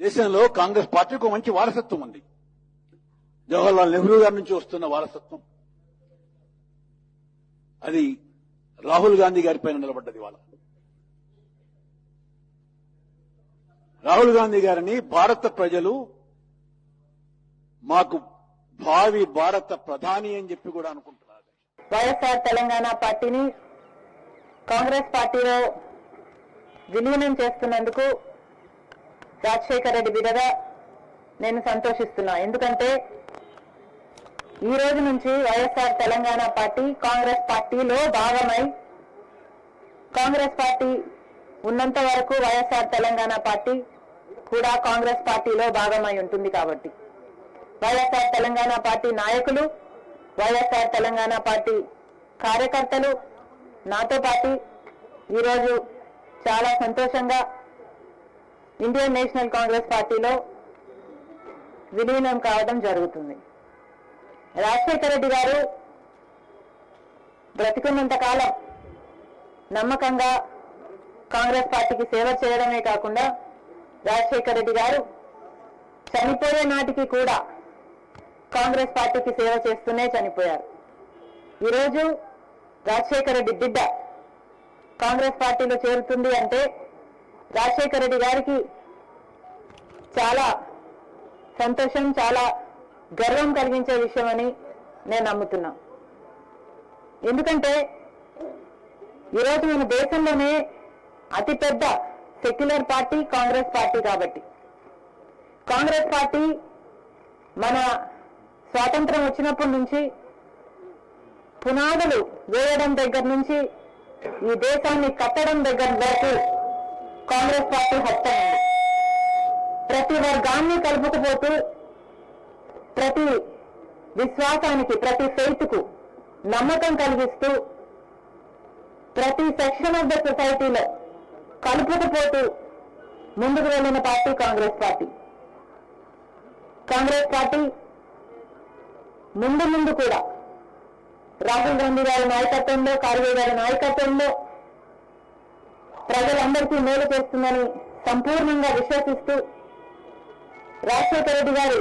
దేశంలో కాంగ్రెస్ పార్టీకి మంచి వారసత్వం ఉంది. జవహర్లాల్ నెహ్రూ గారి నుంచి వస్తున్న వారసత్వం అది రాహుల్ గాంధీ గారి పైన నిలబడ్డది. వాళ్ళ రాహుల్ గాంధీ గారిని భారత ప్రజలు మాకు భావి భారత ప్రధాని అని చెప్పి కూడా అనుకుంటున్నారు. వైఎస్ఆర్ తెలంగాణ పార్టీని కాంగ్రెస్ పార్టీలో విలీనం చేస్తున్నందుకు రాజశేఖర రెడ్డి బిడ్డగా నేను సంతోషిస్తున్నా. ఎందుకంటే ఈ రోజు నుంచి వైఎస్ఆర్ తెలంగాణ పార్టీ కాంగ్రెస్ పార్టీలో భాగమై, కాంగ్రెస్ పార్టీ ఉన్నంత వరకు వైఎస్ఆర్ తెలంగాణ పార్టీ కూడా కాంగ్రెస్ పార్టీలో భాగమై ఉంటుంది. కాబట్టి వైఎస్ఆర్ తెలంగాణ పార్టీ నాయకులు, వైఎస్ఆర్ తెలంగాణ పార్టీ కార్యకర్తలు నాతో పాటు ఈరోజు చాలా సంతోషంగా ఇండియన్ నేషనల్ కాంగ్రెస్ పార్టీలో విలీనం కావడం జరుగుతుంది. రాజశేఖర రెడ్డి గారు బ్రతికున్నంత కాలం నమ్మకంగా కాంగ్రెస్ పార్టీకి సేవ చేయడమే కాకుండా రాజశేఖర రెడ్డి గారు చనిపోయే నాటికి కూడా కాంగ్రెస్ పార్టీకి సేవ చేస్తూనే చనిపోయారు. ఈరోజు రాజశేఖర రెడ్డి బిడ్డ కాంగ్రెస్ పార్టీలో చేరుతుంది అంటే రాజశేఖర రెడ్డి గారికి చాలా సంతోషం, చాలా గర్వం కలిగించే విషయమని నేను నమ్ముతున్నా. ఎందుకంటే ఈరోజు మన దేశంలోనే అతిపెద్ద సెక్యులర్ పార్టీ కాంగ్రెస్ పార్టీ. కాబట్టి కాంగ్రెస్ పార్టీ మన స్వాతంత్రం వచ్చినప్పటి నుంచి పునాదులు వేయడం దగ్గర నుంచి ఈ దేశాన్ని కట్టడం దగ్గర వరకు కాంగ్రెస్ పార్టీ హస్తమైంది. ప్రతి వర్గాన్ని కలుపుకుపోతూ, ప్రతి విశ్వాసానికి, ప్రతి ఫెయిత్కు నమ్మకం కలిగిస్తూ, ప్రతి సెక్షన్ ఆఫ్ ద సొసైటీలో కలుపుకుపోతూ ముందుకు వెళ్లిన party Congress party. Congress party ముందు కూడా రాహుల్ గాంధీ గారి నాయకత్వంలో, ఖార్గే గారి నాయకత్వంలో ప్రజలందరికీ మేలు చేస్తుందని సంపూర్ణంగా విశ్వసిస్తూ, రాజశేఖర రెడ్డి గారి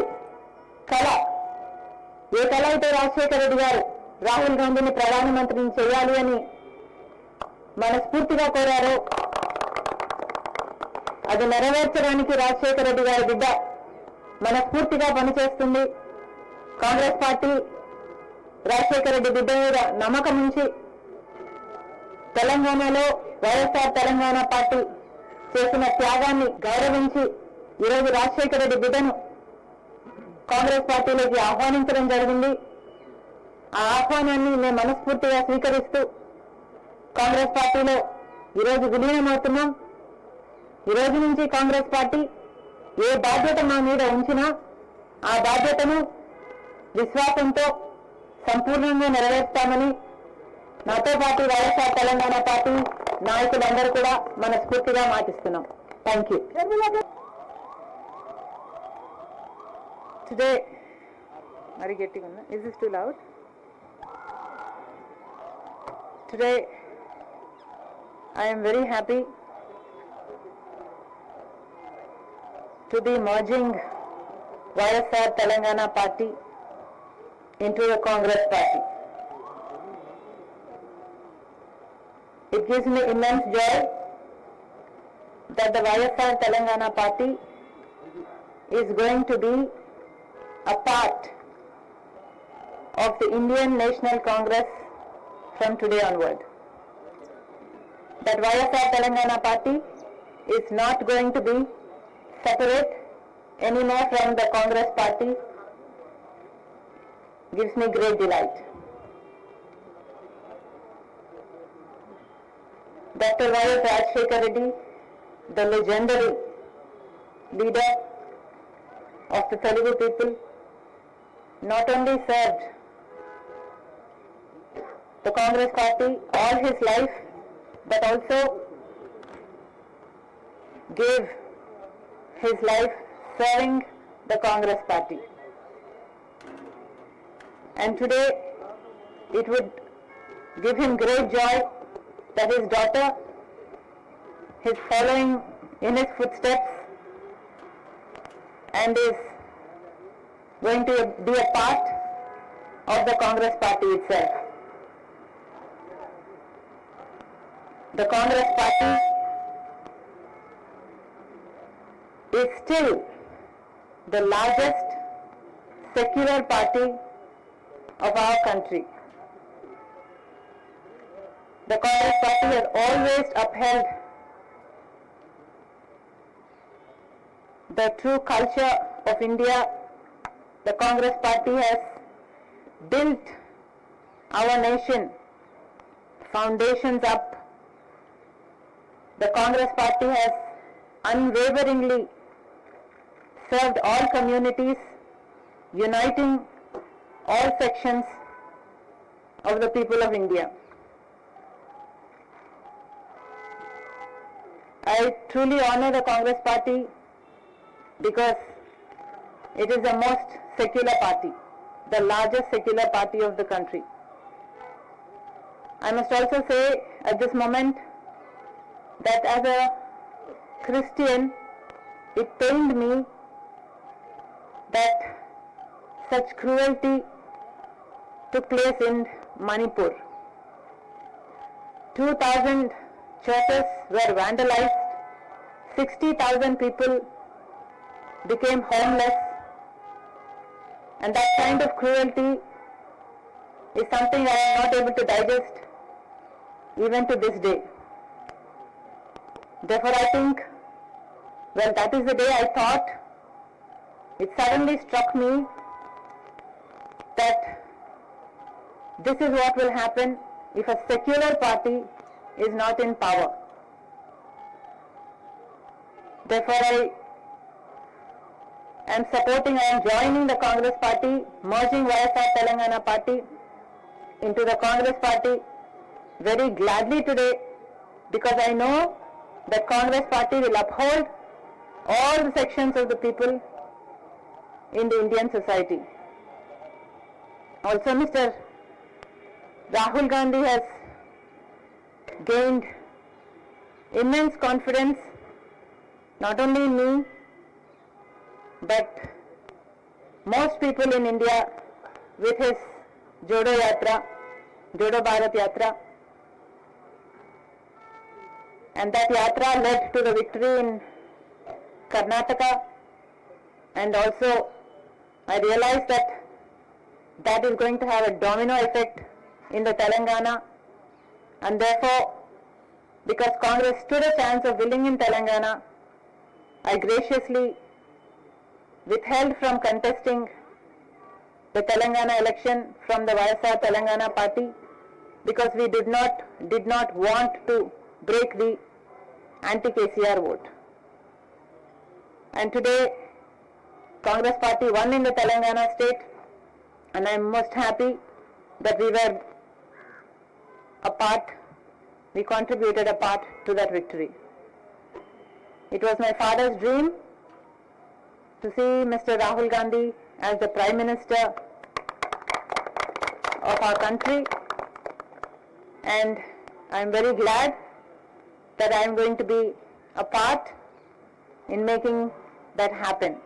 కళ, ఏ కళ అయితే రాజశేఖర రెడ్డి గారు రాహుల్ గాంధీని ప్రధానమంత్రిని చేయాలి అని మనస్ఫూర్తిగా కోరారో అది నెరవేర్చడానికి రాజశేఖర రెడ్డి గారి బిడ్డ మనస్ఫూర్తిగా పనిచేస్తుంది. కాంగ్రెస్ పార్టీ రాజశేఖర రెడ్డి బిడ్డ మీద నమ్మకం ఉంచి తెలంగాణలో వైఎస్ఆర్ తెలంగాణ పార్టీ చేసిన త్యాగాన్ని గౌరవించి ఈరోజు రాజశేఖర రెడ్డి బిడ్డను కాంగ్రెస్ పార్టీలోకి ఆహ్వానించడం జరిగింది. ఆ ఆహ్వానాన్ని మేము మనస్ఫూర్తిగా స్వీకరిస్తూ కాంగ్రెస్ పార్టీలో ఈరోజు విలీనమవుతున్నాం. ఈ రోజు నుంచి కాంగ్రెస్ పార్టీ ఏ బాధ్యత మా మీద ఉంచినా ఆ బాధ్యతను విశ్వాసంతో సంపూర్ణంగా నెరవేర్స్తామని నాతో పాటు వైఎస్ఆర్ తెలంగాణ పార్టీ నాయకులందరూ కూడా మనస్ఫూర్తిగా మాటిస్తున్నాం. Thank you. Today, very getting on. Is this too loud? Today, I am very happy to be merging YSR Telangana Party into the Congress Party. It gives me immense joy that the YSR Telangana Party is going to be a part of the Indian National Congress from today onward. That YSR Telangana Party is not going to be separate anymore from the Congress Party gives me great delight. Dr. Y.S. Rajshekar Reddy, the legendary leader of the Telugu people, not only served the Congress Party all his life, but also gave his life serving the Congress Party. And today it would give him great joy that his daughter is following in his footsteps and is going to be a part of the Congress party itself. The Congress party is still the largest secular party of our country. The Congress party has always upheld the true culture of India. The Congress party has built our nation foundations up. The Congress party has unwaveringly served all communities, uniting all sections of the people of India. I truly honor the Congress party because it is the most secular party, the largest secular party of the country. I must also say at this moment that as a Christian, it pained me that such cruelty took place in Manipur. 2,000 churches were vandalized, 60,000 people became homeless, and that kind of cruelty is something I am not able to digest even to this day. Therefore I think, well, that is the day I thought, it suddenly struck me that this is what will happen if a secular party is not in power. Therefore I am supporting, I am joining the Congress party, merging YSR Telangana party into the Congress party very gladly today, because I know that Congress party will uphold all the sections of the people in the Indian society. Also, Mr. Rahul Gandhi has gained immense confidence not only in me but most people in India with his Jodo Yatra, Jodo Bharat Yatra, and that yatra led to the victory in Karnataka, and also I realized that that is going to have a domino effect in the Telangana, and therefore because Congress stood a chance of winning in Telangana, I graciously withheld from contesting the Telangana election from the YSR Telangana party, because we did not want to break the anti-KCR vote. And today Congress party won in the Telangana state, and I am most happy that we contributed a part to that victory. It was my father's dream to see Mr. Rahul Gandhi as the Prime Minister of our country, and I am very glad that I am going to be a part in making that happen.